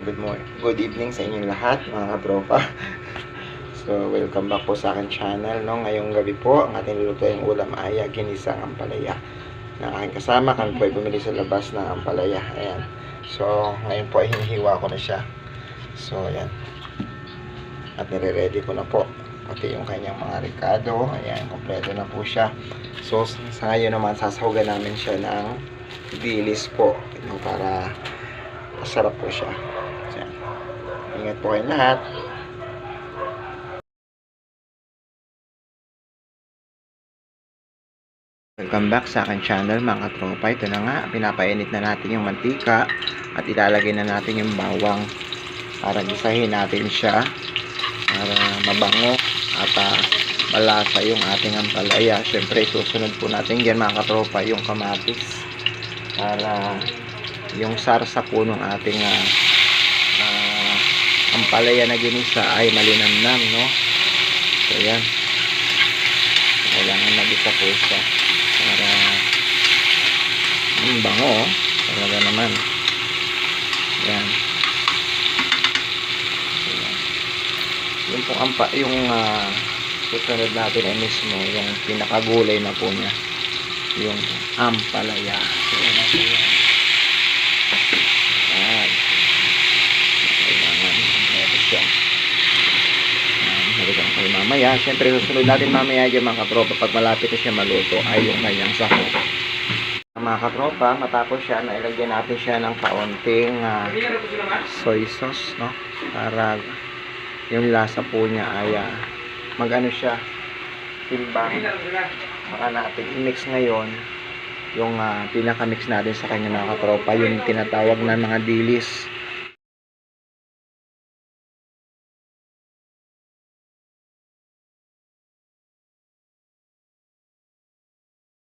Good morning, good evening sa inyong lahat mga katropa. So welcome back po sa akin channel, no? Ngayong gabi po ang ating lulutuin ulam ay ginisang ampalaya. Na aking kasama, kami po ay bumili sa labas ng ampalaya. Ayan. So ngayon po ay hinihiwa ko na siya. So ayan. At nire-ready ko na po pati yung kanyang mga ricado. Ayan, kompleto na po siya. So sa ngayon naman sasahugan namin siya ng dilis po, para masarap po siya. Ingat po kayong lahat. Welcome back sa akin channel mga katropa. Ito na nga, pinapainit na natin yung mantika at ilalagay na natin yung bawang para gisahin natin siya para mabango at malasa yung ating ampalaya. Syempre susunod po natin yan mga katropa yung kamatis para yung sarsa po ng ating ampalaya na ginisa ay malinamnam, no? So yan, kailangan mag-isa po siya para bango, talaga naman. Yan. So, yan. Yung pong yung susunod natin ay mismo yung pinakagulay na po niya, yung ampalaya. So yan na po yan. Halikan ko mamaya. Siyempre susunod natin mamaya dyan mga katropa pag malapit na siya maluto ay yung kanyang sahog. Mga katropa, matapos siya nailagyan natin siya ng kaunting soy sauce, no? Para yung lasa po niya ay magano siya, timbang. Maka natin i-mix ngayon yung pinaka-mix natin sa kanya mga katropa, yung tinatawag na mga dilis.